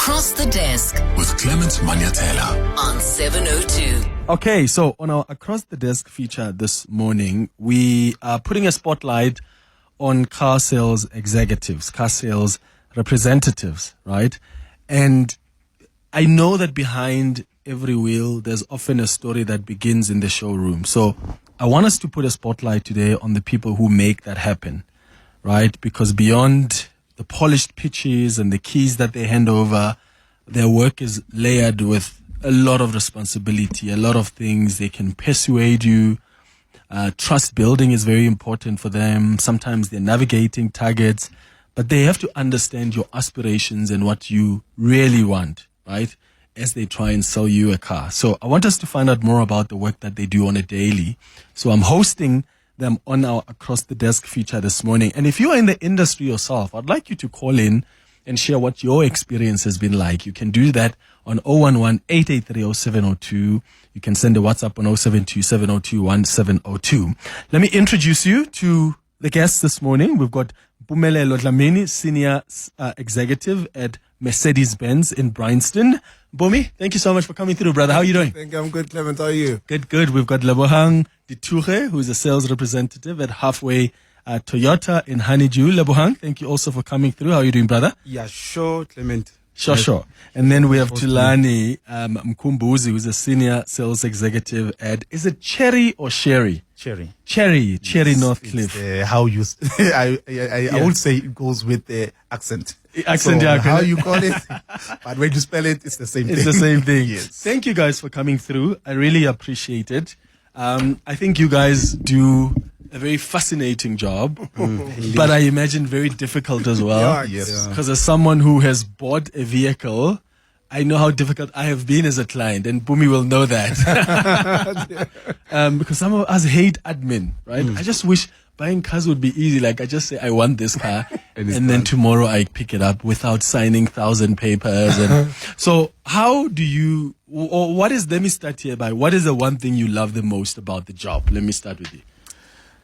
Across the Desk with Clement Manyathela on 702. Okay, so on our Across the Desk feature this morning, we are putting a spotlight on car sales executives, car sales representatives, right? And I know that behind every wheel, there's often a story that begins in the showroom. So I want us to put a spotlight today on the people who make that happen, right? Because beyond the polished pitches and the keys that they hand over, their work is layered with a lot of responsibility, a lot of things. They can persuade you. Trust building is very important for them. Sometimes they're navigating targets, but they have to understand your aspirations and what you really want, right? As they try and sell you a car. So I want us to find out more about the work that they do on a daily. So I'm hosting them on our Across the Desk feature this morning. And if you are in the industry yourself, I'd like you to call in and share what your experience has been like. You can do that on 011-883-0702. You can send a WhatsApp on 072-702-1702. Let me introduce you to the guests this morning. We've got Mpumelelo Dlamini, Senior Executive at Mercedes-Benz in Bryanston. Bomi, thank you so much for coming through, brother. How are you doing? Thank you. I'm good, Clement. How are you? Good. We've got Lebohang Dithuge, who's a sales representative at Halfway Toyota in Honeydew. Lebohang, thank you also for coming through. How are you doing, brother? Yeah, sure, Clement. Sure. And then we have Thulani Mkhumbuzi, who's a senior sales executive at, is it Cherry or Sherry? Cherry Northcliffe. How you? I would say it goes with the accent. Accent, so yeah. How you call it? But when you spell it, it's the same thing. It's the same thing. Yes. Thank you guys for coming through. I really appreciate it. I think you guys do a very fascinating job, but I imagine very difficult as well. Yes. Because as someone who has bought a vehicle, I know how difficult I have been as a client, and Bumi will know that. Because some of us hate admin, right? I just wish buying cars would be easy. Like I just say, I want this car, and then tomorrow I pick it up without signing 1,000 papers. And so how do you, or what is, let me start here by, what is the one thing you love the most about the job? Let me start with you.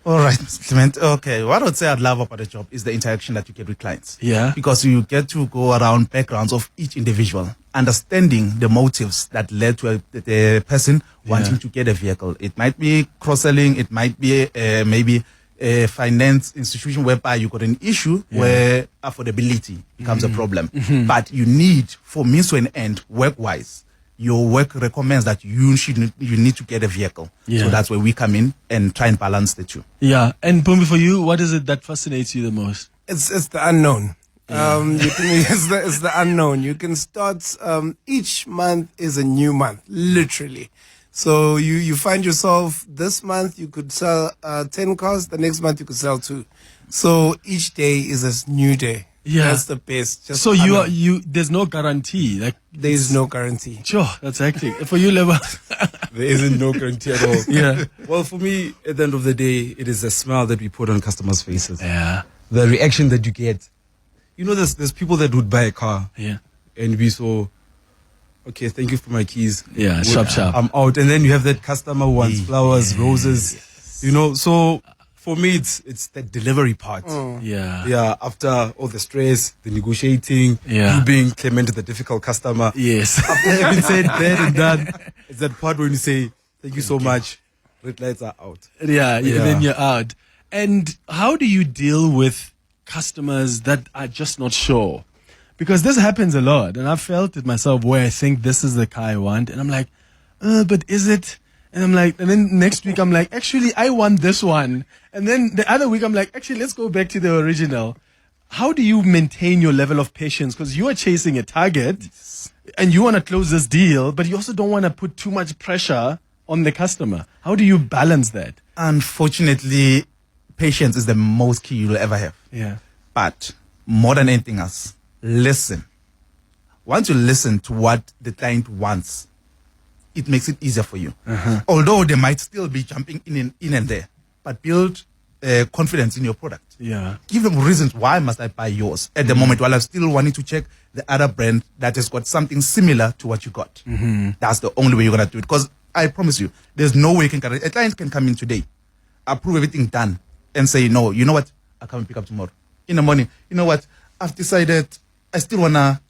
All right, Clement. Okay, what I would say I'd love about the job is the interaction that you get with clients. Yeah. Because you get to go around backgrounds of each individual, understanding the motives that led to the person wanting to get a vehicle. It might be cross-selling. It might be maybe a finance institution whereby you got an issue where affordability becomes a problem. But you need, for means to an end, work-wise, your work recommends that you need to get a vehicle. So that's where we come in and try and balance the two. Yeah. And Bumi, for you, what is it that fascinates you the most? It's the unknown. It's the unknown. You can start, each month is a new month, literally. So you find yourself, this month you could sell 10 cars, the next month you could sell 2. So each day is a new day. Yeah. That's the best. Just so you there's no guarantee. Like there is no guarantee. Sure, that's hectic. For you, Lebo. There isn't no guarantee at all. Yeah. Well, for me, at the end of the day, it is a smile that we put on customers' faces. Yeah. The reaction that you get. You know, there's people that would buy a car. Yeah. And be so, okay, thank you for my keys. Yeah, sharp. I'm out. And then you have that customer who wants flowers, roses. You know, so for me, it's the delivery part. Yeah. Yeah, after all the stress, the negotiating, you being Clement, the difficult customer. Yes. After having said that and done, it's that part when you say, thank you so much, red lights are out. Yeah, then you're out. And how do you deal with customers that are just not sure? Because this happens a lot, and I've felt it myself where I think this is the car I want, and I'm like, but is it? And I'm like, and then next week I'm like, actually, I want this one. And then the other week I'm like, actually, let's go back to the original. How do you maintain your level of patience? Because you are chasing a target and you want to close this deal, but you also don't want to put too much pressure on the customer. How do you balance that? Unfortunately, patience is the most key you'll ever have. Yeah. But more than anything else, listen. Once you listen to what the client wants, it makes it easier for you. Although they might still be jumping in and there, but build confidence in your product. Yeah. Give them reasons why must I buy yours at the moment, while I'm still wanting to check the other brand that has got something similar to what you got. That's the only way you're gonna do it. Because I promise you, there's no way you can get it. A client can come in today, approve everything done, and say, no, you know what? I'll come and pick up tomorrow. In the morning, you know what? I've decided I still wanna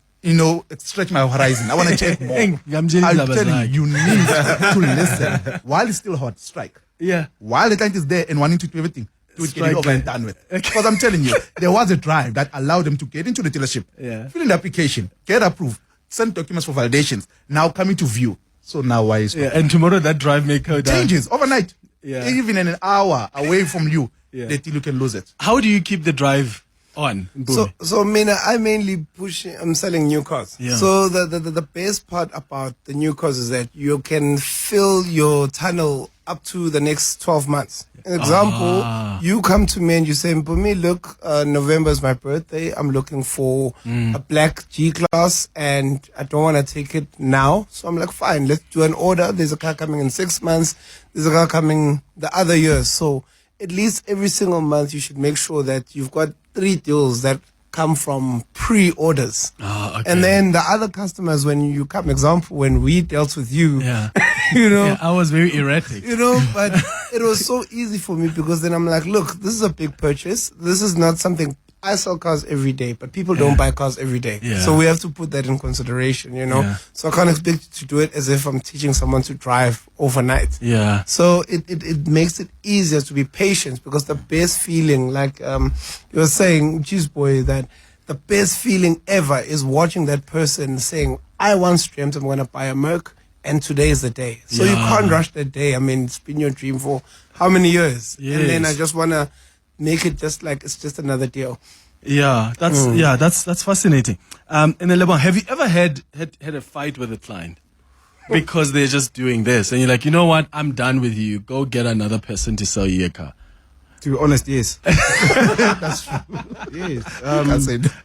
stretch my horizon. I want to check more. I'm I'm telling you, you need to listen. While it's still hot, strike. Yeah. While the client is there and wanting to do everything, do it, get it Strike over and done with. Because I'm telling you, there was a drive that allowed them to get into the dealership, fill in the application, get approved, send documents for validations, now coming to view. So now why is And tomorrow that drive may go down. changes overnight. Yeah. Even in an hour away from you, they think you can lose it. How do you keep the drive on? So Mina, I mainly I'm selling new cars. Yeah. So the best part about the new cars is that you can fill your tunnel up to the next 12 months. An example, you come to me and you say, Mpumi, look, November is my birthday. I'm looking for a black G-Class and I don't want to take it now. So I'm like, fine, let's do an order. There's a car coming in 6 months. There's a car coming the other year. So at least every single month you should make sure that you've got 3 deals that come from pre-orders. Okay. And then the other customers, when you come, example, when we dealt with you, Yeah. I was very erratic. but it was so easy for me because then I'm like, look, this is a big purchase. This is not something, I sell cars every day, but people don't buy cars every day. Yeah. So we have to put that in consideration, Yeah. So I can't expect you to do it as if I'm teaching someone to drive overnight. Yeah. So it makes it easier to be patient because the best feeling, like you were saying, Cheese Boy, that the best feeling ever is watching that person saying, I once dreamt I'm going to buy a Merc and today is the day. So you can't rush that day. I mean, it's been your dream for how many years? Yes. And then I just want to make it just like it's just another deal. Yeah, that's fascinating. And then Lebohang, have you ever had a fight with a client because they're just doing this, and you're like, you know what, I'm done with you. Go get another person to sell you a car. To be honest, yes. That's true. Yes.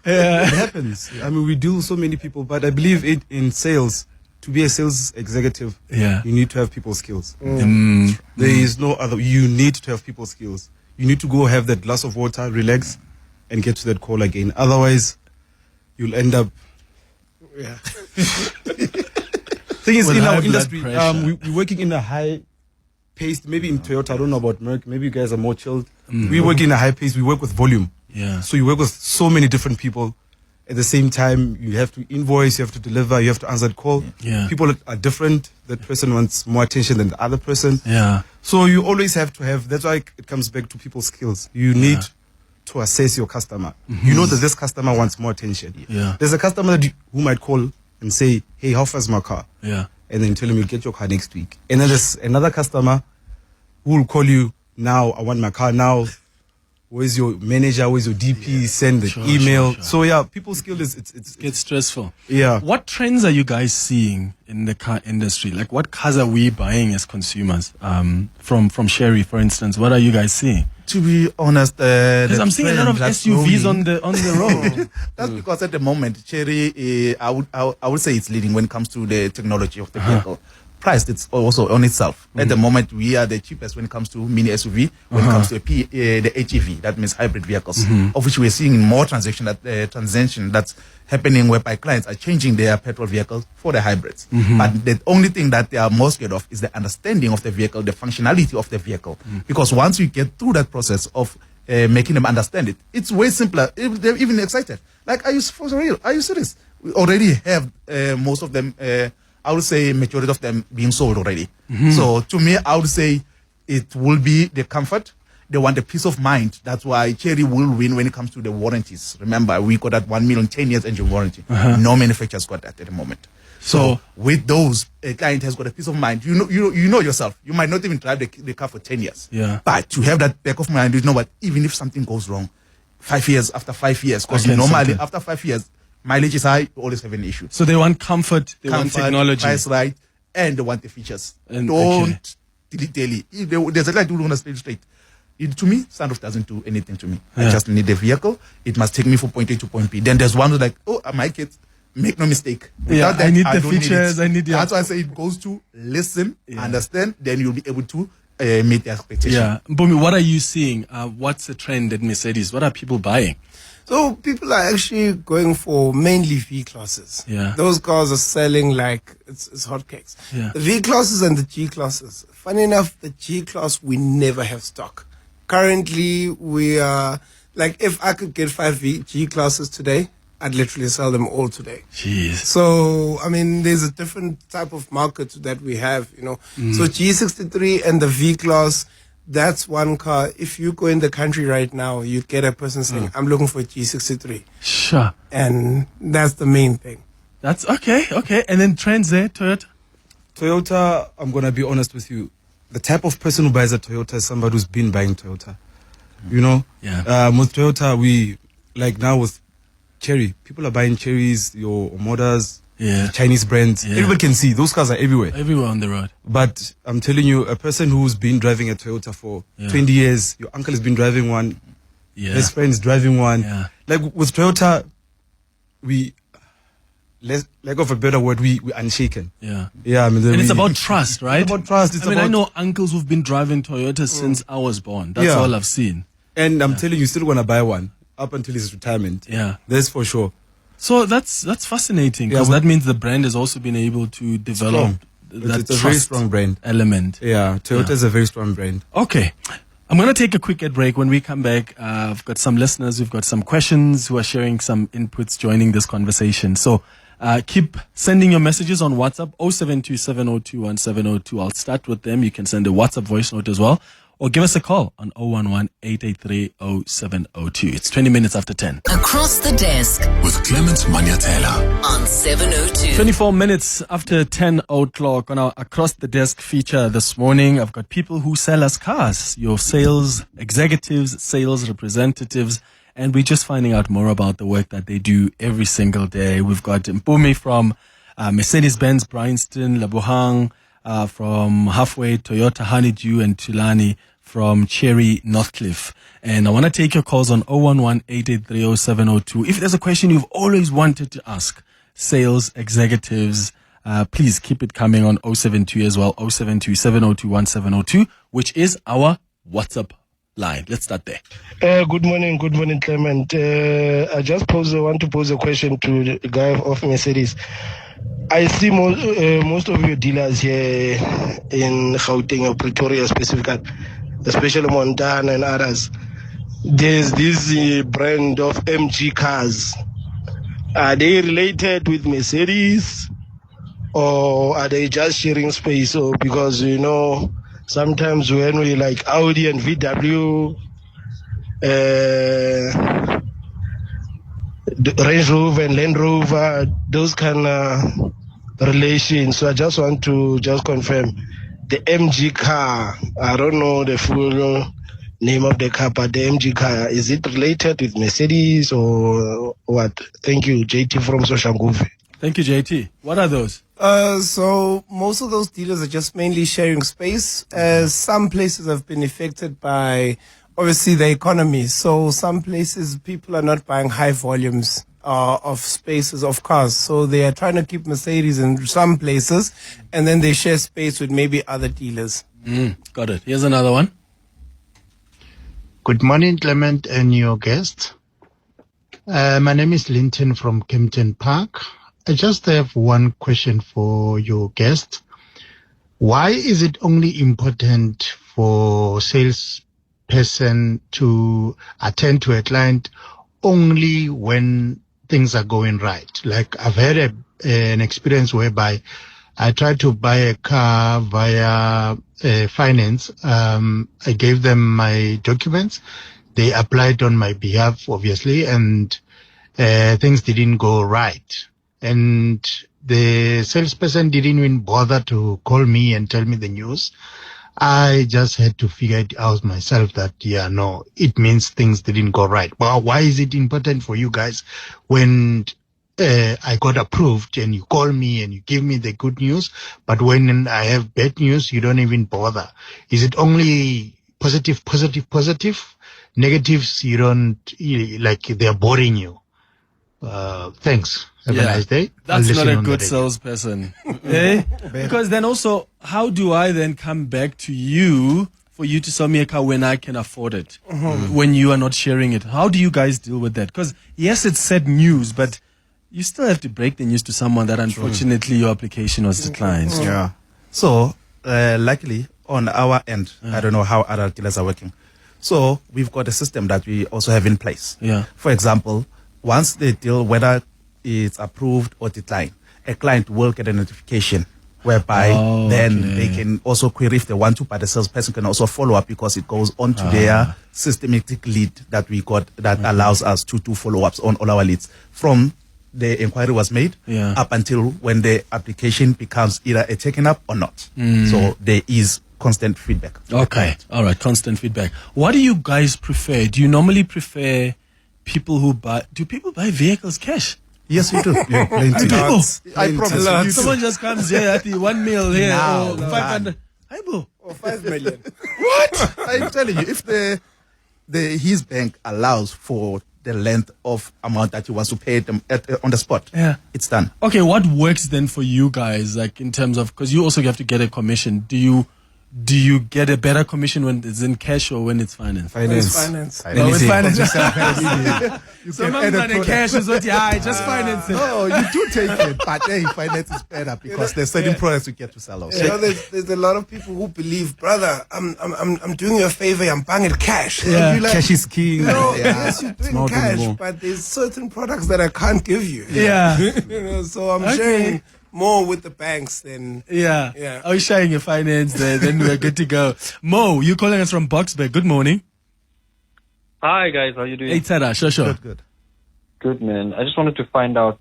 It happens. I mean, we deal with so many people, but I believe in sales, to be a sales executive, you need to have people skills. There is no other. You need to have people skills. You need to go have that glass of water, relax, and get to that call again. Otherwise, you'll end up. Yeah. Thing is, With in high our blood industry, pressure. we're working in a high paced, maybe in Toyota, I don't know about Merc, maybe you guys are more chilled. We work in a high pace, we work with volume. Yeah. So you work with so many different people. At the same time, you have to invoice, you have to deliver, you have to answer the call. Yeah. People are different. That person wants more attention than the other person. Yeah. So you always have to have, that's why it comes back to people's skills. You need to assess your customer. You know that this customer wants more attention. Yeah. There's a customer who might call and say, hey, how far is my car? Yeah. And then you tell him you'll get your car next week. And then there's another customer who will call you now, I want my car now. Where's your manager? Where's your DP? Send the email. Sure. So yeah, people's skill is It gets stressful. Yeah. What trends are you guys seeing in the car industry? Like, what cars are we buying as consumers? From Sherry, for instance, what are you guys seeing? To be honest, Because I'm seeing a lot of SUVs on the road. That's because at the moment, Cherry, I would say it's leading when it comes to the technology of the vehicle. Priced, it's also on itself. At the moment, we are the cheapest when it comes to mini SUV, when it comes to the HEV, that means hybrid vehicles, of which we're seeing more transaction that's happening whereby clients are changing their petrol vehicles for the hybrids. But the only thing that they are most scared of is the understanding of the vehicle, the functionality of the vehicle. Because once you get through that process of making them understand it, it's way simpler. They're even excited. Like, are you for real? Are you serious? We already have most of them, I would say majority of them being sold already. So to me, I would say it will be the comfort. They want the peace of mind. That's why Cherry will win when it comes to the warranties. Remember, we got that 1 million 10 years engine warranty. No manufacturer's got that at the moment. So with those, a client has got a peace of mind. You know yourself. You might not even drive the car for 10 years. Yeah. But to have that back of mind, you know what? Even if something goes wrong, 5 years after 5 years, because normally after 5 years, mileage is high, you always have an issue. So they want comfort, they want technology. Price right, and they want the features. And- Don't dilly-dally. There's a guy who want to stay straight. To me, sunroof doesn't do anything to me. I just need the vehicle. It must take me from point A to point B. Then there's one who's like, oh, I might get, make no mistake. Yeah, Without that, I need the don't features, it. I need the- That's why I say it goes to listen, understand, then you'll be able to meet the expectation. Yeah. Mpumi, what are you seeing? What's the trend at Mercedes? What are people buying? So people are actually going for mainly V classes. Yeah. Those cars are selling like it's hotcakes. Yeah. The V classes and the G classes. Funny enough, the G class we never have stock. Currently, we are like, if I could get 5 G classes today, I'd literally sell them all today. Jeez. So, I mean, there's a different type of market that we have, you know. So G63 and the V-Class, that's one car. If you go in the country right now, you'd get a person saying, I'm looking for a G63. Sure. And that's the main thing. That's okay. And then trends there, Toyota? Toyota, I'm going to be honest with you. The type of person who buys a Toyota is somebody who's been buying Toyota. You know? Yeah. With Toyota, we, like now with Cherry, people are buying Cherries, your Omodas, Chinese brands. Yeah. Everybody can see. Those cars are everywhere. Everywhere on the road. But I'm telling you, a person who's been driving a Toyota for 20 years, your uncle has been driving one, his friend is driving one. Yeah. Like with Toyota, we, lack of a better word, we unshaken. Yeah. I mean, and it's about trust, right? It's about trust. I know uncles who've been driving Toyotas since I was born. That's all I've seen. And I'm telling you, still want to buy one up until his retirement. Yeah. That's for sure. So that's fascinating because that means the brand has also been able to develop that it's a very strong brand element. Yeah, Toyota is a very strong brand. Okay. I'm going to take a quick ad break. When we come back, I've got some listeners, we've got some questions who are sharing some inputs, joining this conversation. So keep sending your messages on WhatsApp, 0727021702. I'll start with them. You can send a WhatsApp voice note as well. Or give us a call on 011-883-0702. It's 20 minutes after 10. Across the desk With Clement Manyathela. on 702. 24 minutes after 10 o'clock on our Across the Desk feature this morning. I've got people who sell us cars, your sales executives, sales representatives, and we're just finding out more about the work that they do every single day. We've got Mpumi from Mercedes-Benz Bryanston, Lebohang from Halfway, Toyota Honeydew, and Thulani from Cherry Northcliffe. And I want to take your calls on 011-883-0702. If there's a question you've always wanted to ask sales executives, please keep it coming on 072 as well, 072-702-1702, which is our WhatsApp line. Let's start there. Good morning, Clement. I just want to pose a question to the guy of Mercedes. I see most of your dealers here in Gauteng or Pretoria specifically, especially Montana and others. There's this brand of MG cars. Are they related with Mercedes or are they just sharing space? Or because, you know, sometimes when we like Audi and VW, Range Rover and Land Rover, those kind of relations. So I just want to confirm the MG car. I don't know the full name of the car, but the MG car, is it related with Mercedes or what? Thank you, JT from Soshanguve. Thank you, JT. What are those? So most of those dealers are just mainly sharing space. Some places have been affected by obviously the economy. So some places people are not buying high volumes of spaces of cars. So they are trying to keep Mercedes in some places and then they share space with maybe other dealers. Got it. Here's another one. Good morning, Clement and your guest. My name is Linton from Kempton Park. I just have one question for your guest. Why is it only important for salesperson to attend to a client only when things are going right? Like I've had an experience whereby I tried to buy a car via finance. I gave them my documents. They applied on my behalf, obviously, and things didn't go right. And the salesperson didn't even bother to call me and tell me the news. I just had to figure it out myself that, it means things didn't go right. Well, why is it important for you guys when I got approved and you call me and you give me the good news, but when I have bad news, you don't even bother? Is it only positive? Negatives, you don't, like they're boring you. Thanks. Have a nice day. That's not a good salesperson. Because then also, how do I then come back to you for you to sell me a car when I can afford it? When you are not sharing it? How do you guys deal with that? Because yes, it's sad news, but you still have to break the news to someone that unfortunately your application was declined. Yeah. So, luckily, on our end, I don't know how other dealers are working. So, we've got a system that we also have in place. Yeah. For example, once the deal, whether it's approved or declined, a client will get a notification whereby then they can also query if they want to, but the salesperson can also follow up because it goes on to their systematic lead that we got that allows us to do follow-ups on all our leads from the inquiry was made up until when the application becomes either a taken up or not. So there is constant feedback. Okay. All right. Constant feedback. What do you guys prefer? Do you normally prefer people who buy, do people buy vehicles cash? Yes, we do. Yeah, plenty. I promise you. Someone just comes here at the 1 mil here Now, or 500. Hi, bro. Or 5 million. What? I'm telling you, if his bank allows for the length of amount that he wants to pay them on the spot, it's done. Okay, what works then for you guys, like in terms of, because you also have to get a commission. Do you get a better commission when it's in cash or when it's finance? Finance. No, it's finance. You Some can add a money in cash is what just finance it. No, you do take it, but hey, finance is better because there's certain products you get to sell also. You know, there's a lot of people who believe, brother, I'm doing you a favor, I'm buying it cash. Yeah. And you're like, Cash is king. no, Yeah. yes, you're doing Smart cash, anymore. but there's certain products that I can't give you. Yeah. You know, so I'm sharing more with the banks than Yeah. Oh, you're sharing your finance there, then we're good to go. Mo, you calling us from Boxburg. Good morning. Hi guys, how you doing? Hey, Tada. Sure. Good man. I just wanted to find out.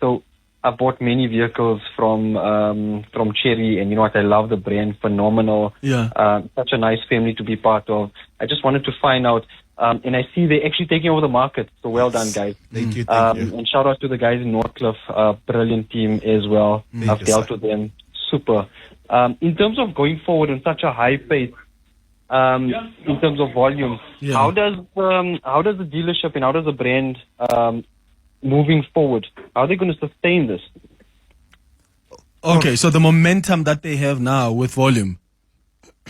So I bought many vehicles from Cherry, and you know what? I love the brand, phenomenal. Yeah. Such a nice family to be part of. I just wanted to find out. And I see they're actually taking over the market. So well done, guys. Thank you. And shout out to the guys in Northcliffe. Brilliant team as well. I've dealt with them. Super. In terms of going forward on such a high pace, in terms of volume, how does the dealership and how does the brand moving forward? How are they going to sustain this? Okay, so the momentum that they have now with volume.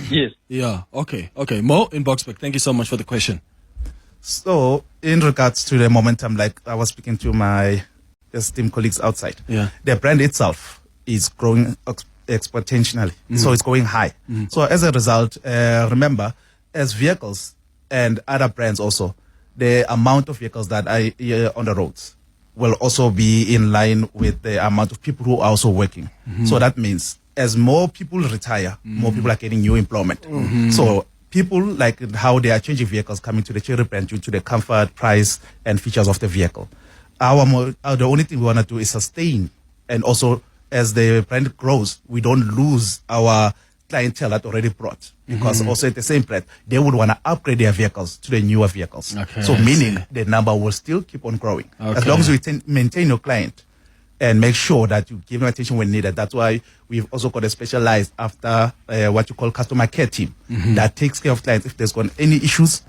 Yes. Yeah. Okay. Mo in Boxburg. Thank you so much for the question. So, in regards to the momentum, like I was speaking to my esteemed colleagues outside, the brand itself is growing exponentially. So it's going high. So as a result, remember, as vehicles and other brands also, the amount of vehicles that are on the roads will also be in line with the amount of people who are also working. So that means as more people retire, more people are getting new employment. So people like how they are changing vehicles coming to the Cherry brand due to the comfort, price, and features of the vehicle. The only thing we want to do is sustain, and also as the brand grows, we don't lose our clientele that already brought, because also at the same breath, they would want to upgrade their vehicles to the newer vehicles. Okay, so meaning the number will still keep on growing. Okay. As long as we maintain your client and make sure that you give them attention when needed. That's why we've also got a specialized after what you call customer care team that takes care of clients if there's got any issues,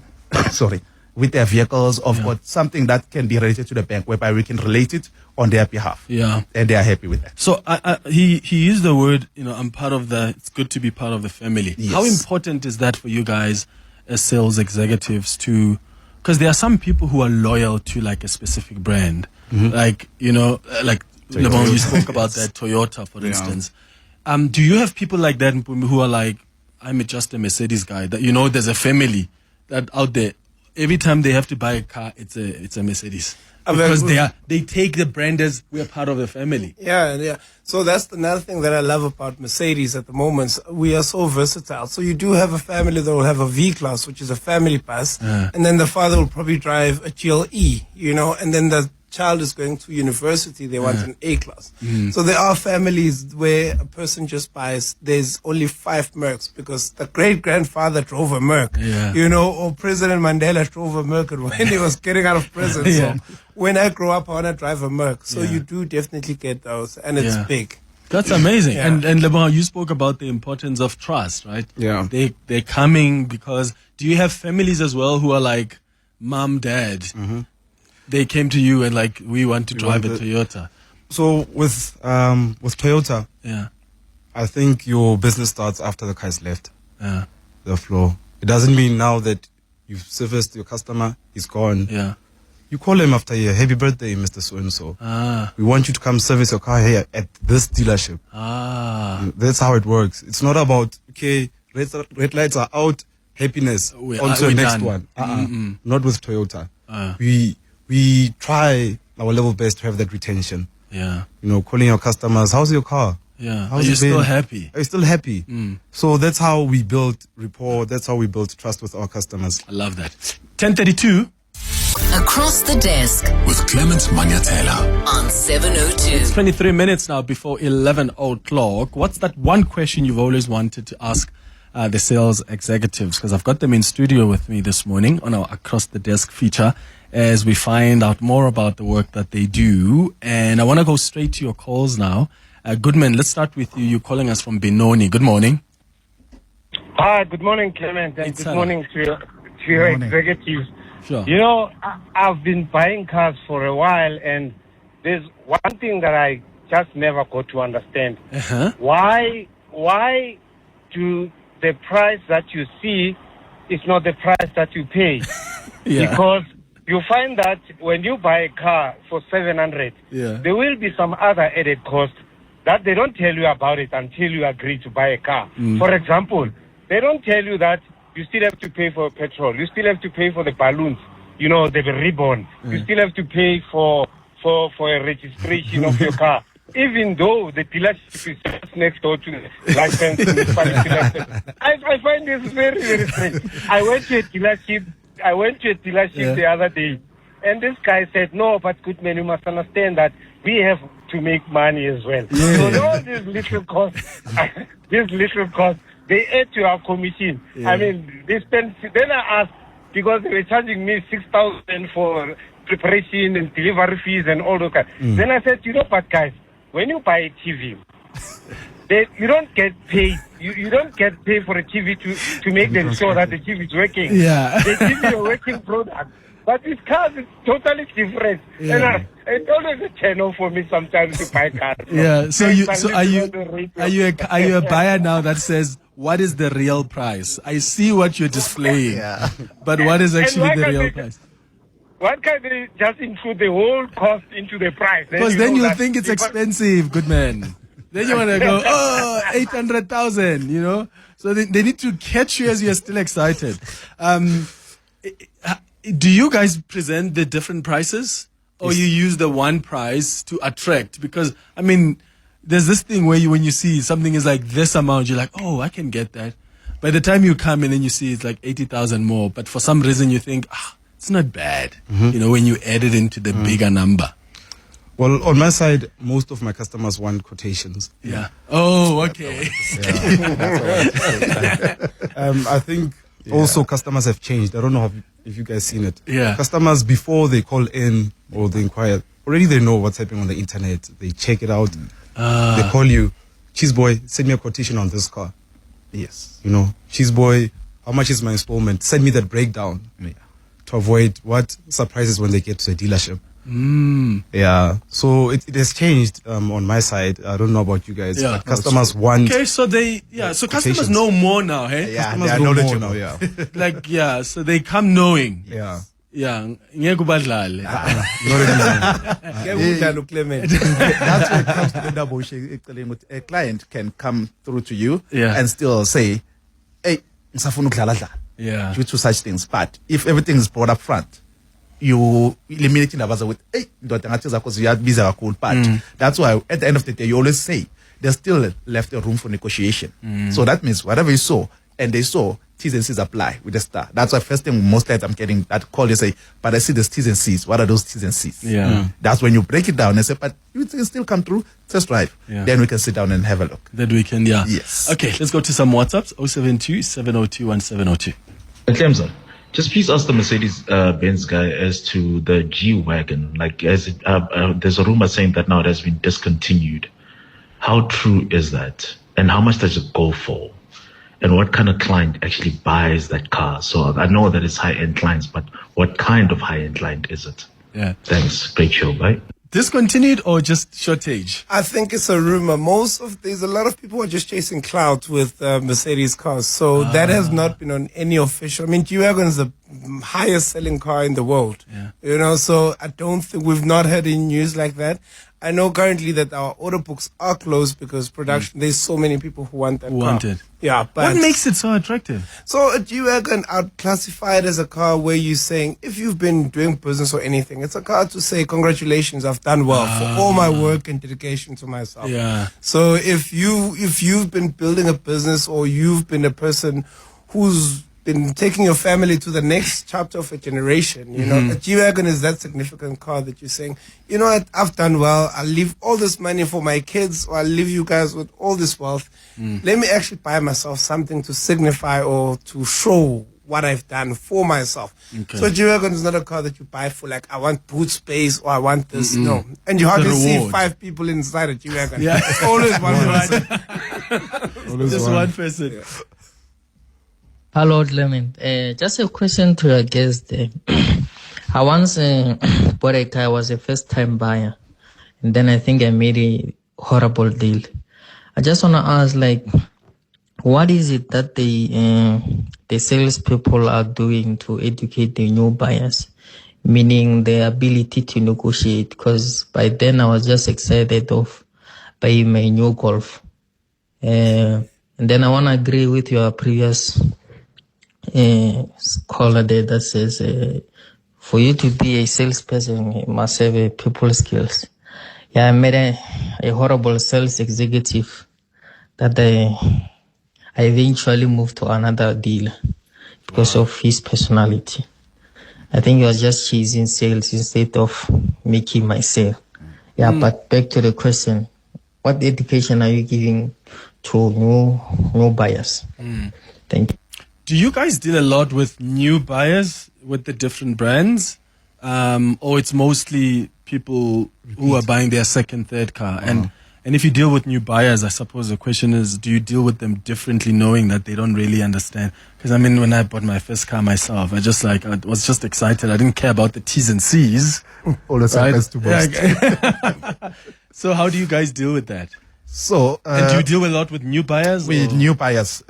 with their vehicles or got something that can be related to the bank, whereby we can relate it on their behalf. Yeah. And they are happy with that. So he used the word, I'm part of it's good to be part of the family. Yes. How important is that for you guys as sales executives because there are some people who are loyal to like a specific brand, like Lebohang, you spoke about that Toyota, for instance. Do you have people like that who are like, I'm just a Mercedes guy, that, there's a family that out there, every time they have to buy a car, it's a Mercedes. Because they take the brand as we're part of the family. Yeah. So that's another thing that I love about Mercedes at the moment. We are so versatile. So you do have a family that will have a V-Class, which is a family bus. And then the father will probably drive a GLE, and then the child is going to university, they want an A-class. So there are families where a person just buys, there's only 5 Mercs because the great-grandfather drove a Merc, or President Mandela drove a Merc when he was getting out of prison. So when I grow up, I want to drive a Merc. So you do definitely get those, and it's big. That's amazing. And Lebohang, you spoke about the importance of trust, right? Yeah. They're coming because, do you have families as well who are like, mom, dad, they came to you and like, we want to drive a Toyota? So with Toyota, I think your business starts after the car is left the floor. It doesn't mean now that you've serviced your customer, he's gone. Yeah. You call him after a year, happy birthday, Mr. So-and-so. We want you to come service your car here at this dealership. That's how it works. It's not about, okay, red lights are out, happiness, on to the next one. Not with Toyota. we try our level best to have that retention. Yeah. You know, calling our customers, how's your car? Yeah. How's Are you it still been? happy? Are you still happy? So that's how we build rapport. That's how we build trust with our customers. I love that. 10:32. Across the desk with Clement Manyathela. on 702. 23 minutes now before 11 o'clock. What's that one question you've always wanted to ask the sales executives? Because I've got them in studio with me this morning on our Across the Desk feature as we find out more about the work that they do. And I want to go straight to your calls now. Goodman, let's start with you. You're calling us from Benoni. Good morning. Hi, good morning, Clement, and It's good morning to your executives. Sure. You know, I've been buying cars for a while, and there's one thing that I just never got to understand. Uh-huh. Why do the price that you see is not the price that you pay? Yeah. Because you find that when you buy a car for 700, Yeah. there will be some other added cost that they don't tell you about it until you agree to buy a car. For example, they don't tell you that you still have to pay for petrol. You still have to pay for the balloons, you know, the ribbon. You still have to pay for a registration of your car. Even though the dealership is just next door to the license. I find this very, very strange. I went to a dealership the other day, and this guy said, no, but good man, you must understand that we have to make money as well. So all these little costs, they add to our commission. I mean, they spend, then I asked, because they were charging me 6,000 for preparation and delivery fees and all those kinds. Then I said, you know what, guys, when you buy a TV, you don't get paid. You don't get paid for a TV to make them sure that the TV is working. Yeah. They give you a working product. But this car is totally different. Yeah. And it's always a channel for me sometimes to buy cars. Yeah. So are you a buyer now that says, what is the real price? I see what you're displaying, but what is actually the real price? Why can't they just include the whole cost into the price? Because then you think it's expensive, good man. Then you want to go, 800,000, you know? So they need to catch you as you're still excited. Do you guys present the different prices? Or you use the one price to attract? Because, I mean, there's this thing where when you see something is like this amount, you're like, oh, I can get that. By the time you come in and you see it's like 80,000 more, but for some reason you think, it's not bad, you know, when you add it into the bigger number. Well, on my side, most of my customers want quotations. Yeah. Oh, okay. I think also customers have changed. I don't know if you guys seen it. Yeah. Customers, before they call in or they inquire, already they know what's happening on the internet. They check it out. They call you, Cheese Boy, send me a quotation on this car. Yes. You know, Cheese Boy, how much is my installment? Send me that breakdown. Yeah. To avoid what surprises when they get to a dealership. Yeah, so it has changed on my side. I don't know about you guys. Yeah. But customers want. Okay, so so customers know more now, hey? Yeah, Customers they are know knowledgeable more now. now. Like, yeah, so they come knowing. Yeah. Yeah. Ngeke ubadlale. Clement. That's when it comes to the double shake. A client can come through to you and still say, hey, ngisafuna ukudlala dlala. Yeah. Due to such things. But if everything is brought up front, you eliminate indaba with, hey, ndoda ngathi zakho ziyabiza kakhulu. But that's why at the end of the day, you always say, there's still left a room for negotiation. So that means whatever you saw, and they saw, T's and C's apply with the star. That's why first thing most times I'm getting that call, you say, but I see there's T's and C's. What are those T's and C's? Yeah. That's when you break it down and say, but you can still come through, test drive. Yeah. Then we can sit down and have a look. That weekend, yeah. Yes. Okay, let's go to some WhatsApps. 072-702-1702. Clemson, just please ask the Mercedes-Benz guy as to the G-Wagon. Like, there's a rumor saying that now it has been discontinued. How true is that? And how much does it go for? And what kind of client actually buys that car? So I know that it's high-end clients, but what kind of high-end client is it? Yeah. Thanks. Great show, bye. Discontinued or just shortage? I think it's a rumor. There's a lot of people who are just chasing clout with Mercedes cars. So that has not been on any official. I mean, G-Wagon is the highest selling car in the world. Yeah. You know, so I don't think we've not heard any news like that. I know currently that our order books are closed because production, there's so many people who want that car. Yeah, but what makes it so attractive? So a G-Wagon, I'd classify it as a car where you're saying, if you've been doing business or anything, it's a car to say, congratulations, I've done well for all my work and dedication to myself. Yeah. So if you've been building a business or you've been a person who's been taking your family to the next chapter of a generation, you know, a G-Wagon is that significant car that you're saying, you know what, I've done well, I'll leave all this money for my kids, or I'll leave you guys with all this wealth. Let me actually buy myself something to signify or to show what I've done for myself. Okay. So G-Wagon is not a car that you buy for like, I want boot space or I want this. No. And you hardly see 5 people inside a G-Wagon. Yeah. It's always one person. Just one person. Yeah. Hello, Clement. Just a question to your guest. I once bought a car. I was a first-time buyer, and then I think I made a horrible deal. I just want to ask, like, what is it that the salespeople are doing to educate the new buyers, meaning the ability to negotiate? Because by then I was just excited of buying my new Golf. And then I want to agree with your previous caller there that says for you to be a salesperson, you must have people skills. Yeah, I met a horrible sales executive that I eventually moved to another dealer because of his personality. I think he was just chasing sales instead of making my sale. Yeah, but back to the question, what education are you giving to new buyers? Thank you. Do you guys deal a lot with new buyers with the different brands? Or it's mostly people who are buying their second, third car? And if you deal with new buyers, I suppose the question is, do you deal with them differently knowing that they don't really understand? Because I mean, when I bought my first car myself, I was just excited. I didn't care about the T's and C's. All the happens to most. Yeah. So how do you guys deal with that? So, and do you deal a lot with new buyers? With new buyers.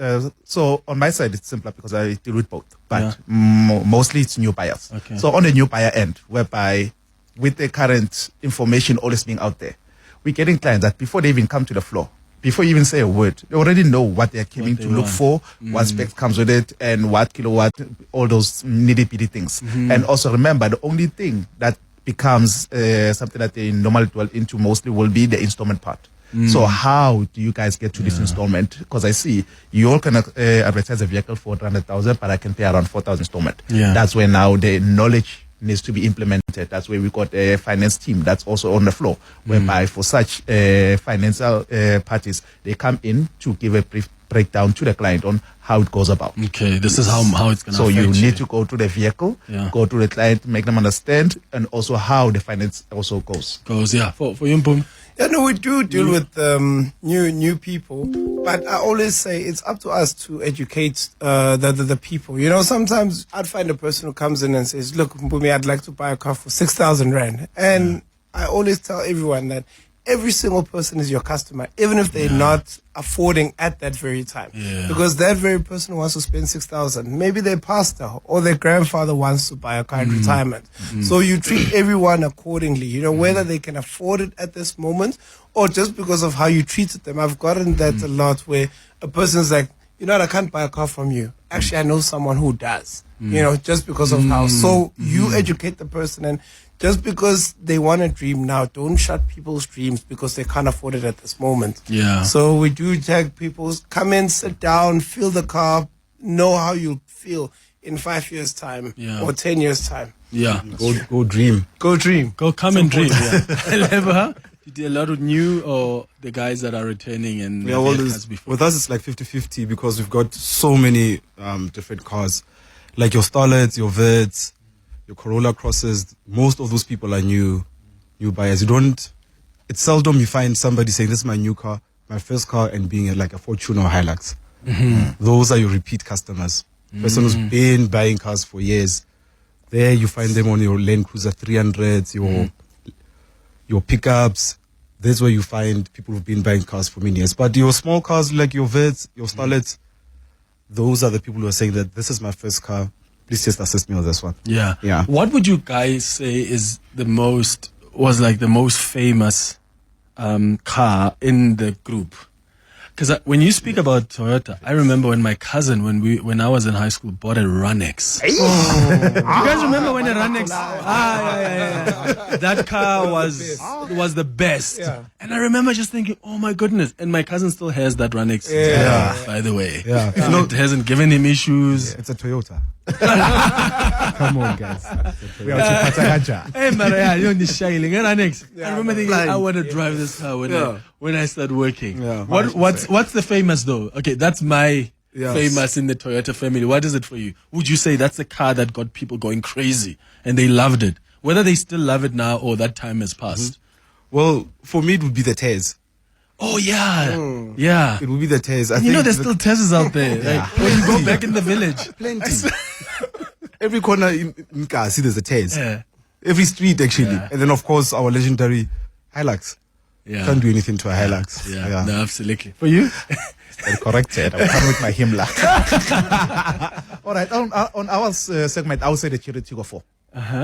So on my side, it's simpler because I deal with both, but mostly it's new buyers. Okay. So on the new buyer end, whereby with the current information always being out there, we're getting clients that before they even come to the floor, before you even say a word, they already know what they're coming to look for, what spec comes with it, and what kilowatt, all those nitty-bitty things. And also remember, the only thing that becomes something that they normally dwell into mostly will be the installment part. So how do you guys get to this installment? Because I see you all can advertise a vehicle for 100,000, but I can pay around 4,000 installment. Yeah. That's where now the knowledge needs to be implemented. That's where we got a finance team that's also on the floor, whereby for such financial parties, they come in to give a brief breakdown to the client on how it goes about. Okay, this is how it's going to So affect you need to go to the vehicle, go to the client, make them understand, and also how the finance also goes. For you, Mpum. Yeah, no, we do deal with new people, but I always say it's up to us to educate the people. You know, sometimes I'd find a person who comes in and says, "Look, Mpumi, I'd like to buy a car for 6,000 rand," and I always tell everyone that every single person is your customer, even if they're not affording at that very time. Because that very person wants to spend 6,000. Maybe their pastor or their grandfather wants to buy a car in retirement. So you treat everyone accordingly, you know, whether they can afford it at this moment or just because of how you treated them. I've gotten that a lot where a person's like, you know what, I can't buy a car from you. Actually, I know someone who does, you know, just because of how. So you educate the person, and just because they want a dream now, don't shut people's dreams because they can't afford it at this moment. Yeah. So we do tag people, come in, sit down, feel the car, know how you feel in 5 years' time or 10 years' time. Yeah. Go dream. Go dream. Go come and dream. Lebohang, you do a lot of new or the guys that are returning and with us it's like 50-50 because we've got so many different cars. Like your Starlets, your Vids, your Corolla Crosses, most of those people are new buyers. It's seldom you find somebody saying, this is my new car, my first car, and being like a Fortune or Hilux. Those are your repeat customers. Person who's been buying cars for years. There you find them on your Land Cruiser 300s, your pickups. That's where you find people who've been buying cars for many years. But your small cars like your Vids, your Starlets, those are the people who are saying that this is my first car. Please just assist me with this one. Yeah. What would you guys say is the most famous car in the group? Because when you speak about Toyota, I remember when my cousin, when I was in high school, bought a Runex. You guys remember when a Runex? That car was the best. Yeah. And I remember just thinking, oh my goodness. And my cousin still has that Runex. By the way. Yeah. It hasn't given him issues. It's a Toyota. Come on, guys. Hey, Maria, you're on the shailing. Runex. I remember thinking, I want to drive this car when I start working. Yeah. What's the famous though? Okay, that's my famous in the Toyota family. What is it for you? Would you say that's the car that got people going crazy and they loved it? Whether they still love it now or that time has passed. Well, for me, it would be the Tez. Oh yeah, yeah. It would be the Tez. You know, there's still Tezes out there. Like, when you go back in the village, plenty. Every corner in Kasi, there's a Tez. Yeah. Every street actually, and then of course our legendary Hilux. Yeah. Can't do anything to a Hilux. Yeah. No, absolutely. For you? Corrected. I'll come with my Himmler. All right. On our segment, I would say the Cherry Tiggo 4.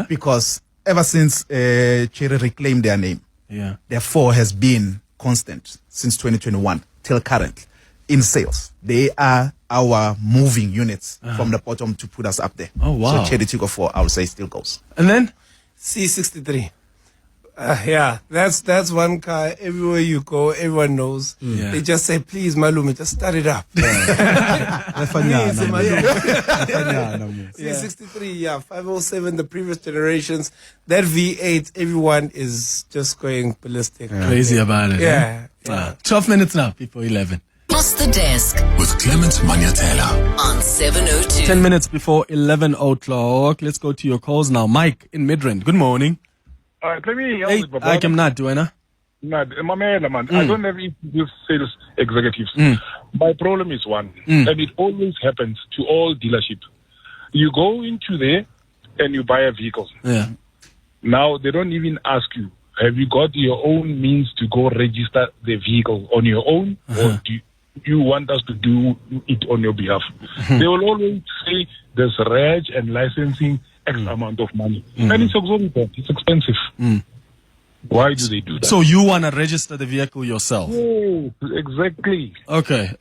Because ever since Cherry reclaimed their name, their 4 has been constant since 2021 till current in sales. They are our moving units from the bottom to put us up there. Oh, wow. So Cherry Tiggo 4, I would say, still goes. And then? C63. That's one car. Everywhere you go, everyone knows. They just say, please, Malume, just start it up. C63, 507, the previous generations. That V8, everyone is just going ballistic. Crazy about it. Yeah. 12 minutes now, before 11. Across the desk with Clement Manyathela on 702. 10 minutes before 11 o'clock. Let's go to your calls now. Mike in Midrand. Good morning. Hey, I am not, do I know? I don't have these sales executives. My problem is one, and it always happens to all dealerships. You go into there and you buy a vehicle. Yeah. Now they don't even ask you, have you got your own means to go register the vehicle on your own, or do you want us to do it on your behalf? They will always say there's reg and licensing X amount of money. And it's exorbitant. It's expensive. Why do they do that? So you want to register the vehicle yourself? Oh, exactly. Okay.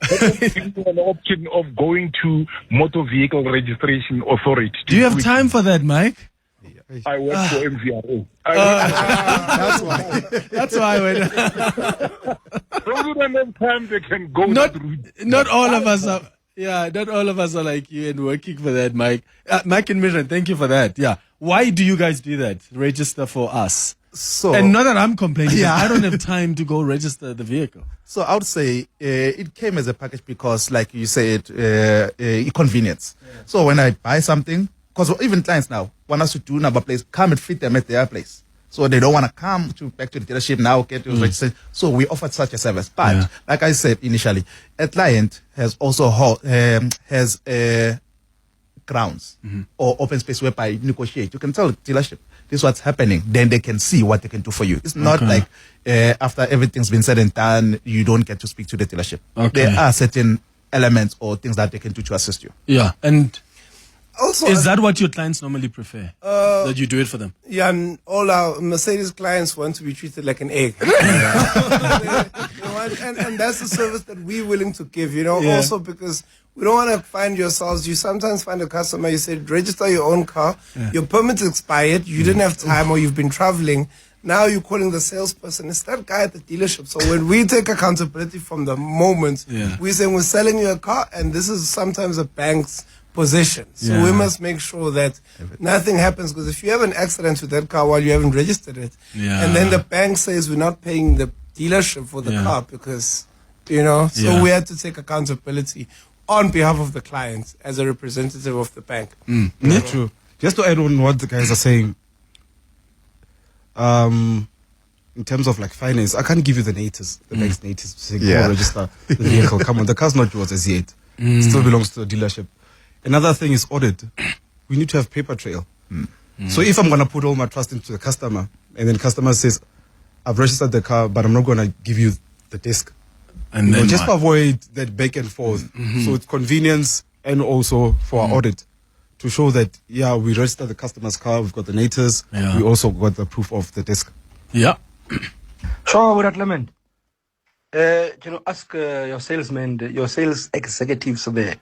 An option of going to Motor Vehicle Registration Authority. Do you have time for that, Mike? I work for MVRO. That's why I went. Those who don't have time, they can go that route. Not all of us are. Yeah, not all of us are like you and working for that, Mike. Mike and Midrand, thank you for that. Yeah. Why do you guys do that? Register for us. And not that I'm complaining. I don't have time to go register the vehicle. So I would say it came as a package because, like you said, convenience. So when I buy something, because even clients now want us to do another place, come and fit them at their place. So they don't want to come back to the dealership now, get your registration. So we offered such a service. But like I said initially, a client has also has grounds or open space whereby you negotiate. You can tell the dealership this is what's happening. Then they can see what they can do for you. It's not like after everything's been said and done, you don't get to speak to the dealership. There are certain elements or things that they can do to assist you. Yeah, and also, is that what your clients normally prefer? That you do it for them? Yeah, and all our Mercedes clients want to be treated like an egg. And that's the service that we're willing to give, also because we don't want to find yourselves. You sometimes find a customer, you said, register your own car, your permit's expired, you didn't have time or you've been traveling. Now you're calling the salesperson. It's that guy at the dealership. So when we take accountability from the moment, we're saying we're selling you a car, and this is sometimes a bank's possession. So we must make sure that nothing happens, because if you have an accident with that car while you haven't registered it, and then the bank says we're not paying the dealership for the car because, so we had to take accountability on behalf of the client as a representative of the bank. True. Just to add on what the guys are saying, in terms of like finance, I can't give you the natives, the bank's natives saying go register the vehicle. Come on, the car's not yours as yet. It still belongs to the dealership. Another thing is audit. We need to have paper trail. So if I'm going to put all my trust into the customer, and then customer says, I've registered the car, but I'm not going to give you the disc. And then just to avoid that back and forth. So it's convenience and also for our audit to show that, we registered the customer's car, we've got the NATers, we also got the proof of the disc. Yeah. Sure, with that, Clement. Can you ask your salesman, your sales executives there,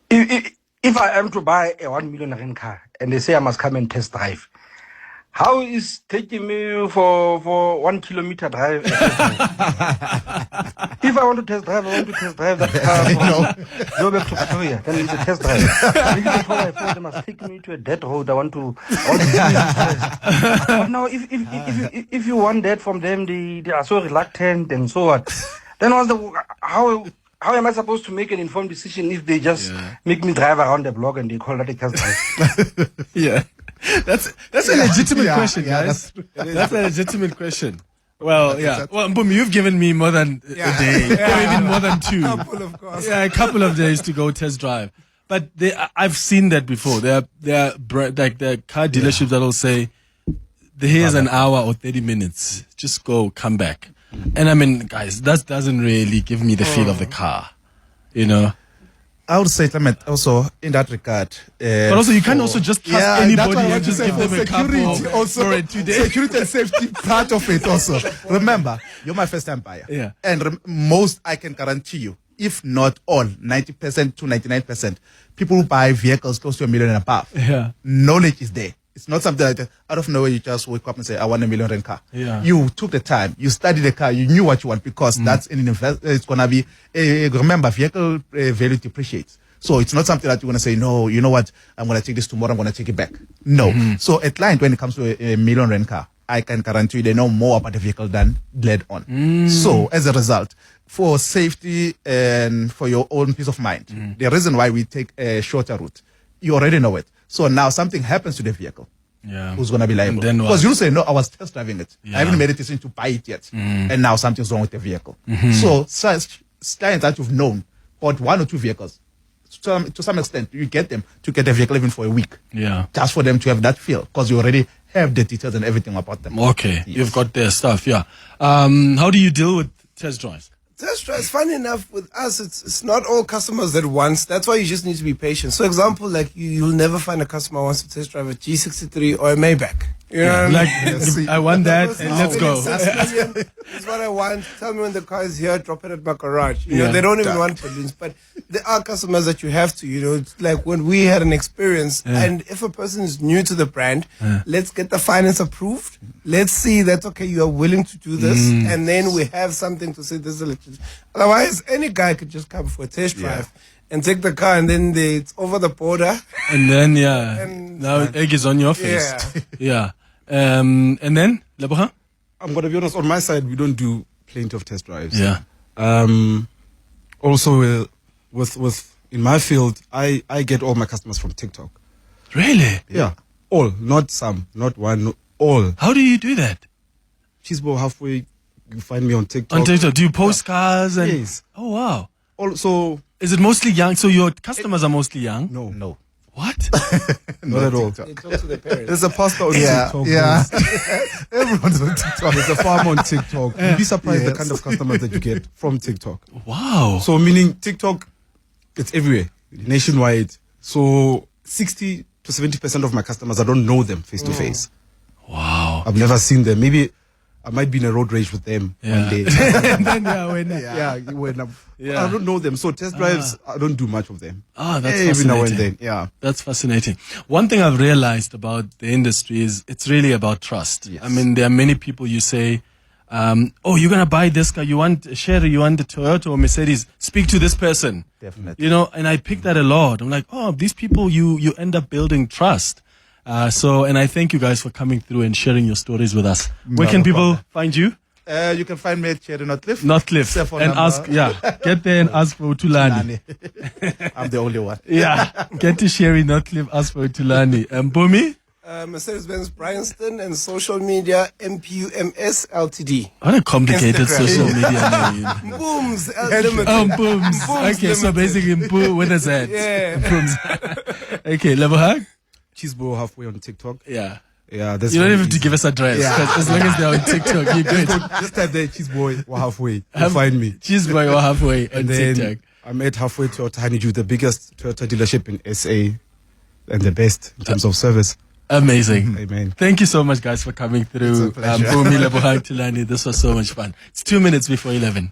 if I am to buy a 1 million rand car and they say I must come and test drive, how is taking me for 1 kilometer drive? If I want to test drive, that car from Joburg to Pretoria, then it's a test drive. Before I thought they must take me to a dead road. I want to But now, if you want that from them, they are so reluctant and so what. Then how am I supposed to make an informed decision if they just make me drive around the block and they call that a test drive? Yeah. That's a legitimate question, guys. That's a legitimate question. Well, yeah. Well, Boom, you've given me more than a day, or even more than 2. A couple, of course. Yeah, a couple of days to go test drive. But I've seen that before. There are like the car dealerships that'll say, here's an hour or 30 minutes. Just go, come back. And I mean, guys, that doesn't really give me the feel of the car, you know. I would say, Clement, also in that regard. But also, you can't also just trust anybody and just give them a security couple also for a 2 day. Security and safety part of it also. Remember, you're my first time buyer. Yeah. And most, I can guarantee you, if not all, 90% to 99%, people who buy vehicles close to $1 million and above. Yeah. Knowledge is there. It's not something like that. Out of nowhere, you just wake up and say, I want $1 million rand car. Yeah. You took the time. You studied the car. You knew what you want because that's an it's going to be, remember, vehicle value depreciates. So it's not something that you're going to say, no, you know what, I'm going to take this tomorrow, I'm going to take it back. No. So a client, when it comes to a $1 million rand car, I can guarantee you they know more about the vehicle than led on. So as a result, for safety and for your own peace of mind, the reason why we take a shorter route, you already know it. So now something happens to the vehicle. Yeah. Who's going to be liable? Because you say, no, I was test driving it. I haven't made a decision to buy it yet. And now something's wrong with the vehicle. So such clients that you've known bought 1 or 2 vehicles, to some extent, you get them to get a vehicle even for a week. Yeah. Just for them to have that feel, because you already have the details and everything about them. Okay. Yes. You've got their stuff, yeah. How do you deal with test drives? Test drives, funny enough, with us, it's not all customers at once. That's why you just need to be patient. So, example, like you'll never find a customer who wants to test drive a G63 or a Maybach. You know what I mean? I want that and let's go. That's what I want. Tell me when the car is here, drop it at my garage. You know, they don't even want balloons, but there are customers that you have to, you know, it's like when we had an experience and if a person is new to the brand, let's get the finance approved. Let's see that, okay, you are willing to do this and then we have something to say this is legit. Otherwise, any guy could just come for a test drive and take the car and then it's over the border. And then, now egg is on your face. Yeah. And then, Lebohang? I'm going to be honest, on my side, we don't do plenty of test drives. Yeah. Also, with in my field, I get all my customers from TikTok. Really? Yeah. All, not some, not one, all. How do you do that? Cheeseball halfway, you find me on TikTok. On TikTok, do you post cars? And yes. Oh, wow. Also, is it mostly young? So your customers are mostly young? No. What? Not at all. They talk to their parents. There's a pastor on TikTok. Yeah. Everyone's on TikTok. There's a farm on TikTok. You'd be surprised the kind of customers that you get from TikTok. Wow. So meaning TikTok, it's everywhere, nationwide. So 60 to 70% of my customers, I don't know them face to face. Wow. I've never seen them. Maybe I might be in a road rage with them one day. And then, I don't know them. So test drives, I don't do much of them. That's every fascinating. now and then. Yeah. That's fascinating. One thing I've realized about the industry is it's really about trust. Yes. I mean, there are many people you say, you're going to buy this car. You want a Sherry, you want a Toyota or Mercedes. Speak to this person. Definitely. You know, and I pick that a lot. I'm like, these people, you end up building trust. And I thank you guys for coming through and sharing your stories with us. Where can people find you? You can find me at Cherry Northcliff. And ask, get there and ask for Thulani. I'm the only one. Yeah, get to Sherry Northcliff, ask for Thulani. Bumi? Mercedes-Benz Bryanston and social media MPUMS Ltd. What a complicated Instagram. social media name. Booms. Booms. Okay, so basically, what is that? Yeah. Booms. Okay, Lebohang? Cheeseball halfway on TikTok. Yeah. Yeah, that's you don't very even have to easy. give us address. Because as long as they're on TikTok, you're good. Just type there, Cheeseboy or halfway. You'll find me. Cheeseboy or halfway on And then TikTok. I'm at halfway to Thulani, the biggest Toyota dealership in SA and the best in terms of service. Amazing. Amen. Thank you so much, guys, for coming through. It's a pleasure. Lebohang, Thulani, this was so much fun. It's 2 minutes before 11.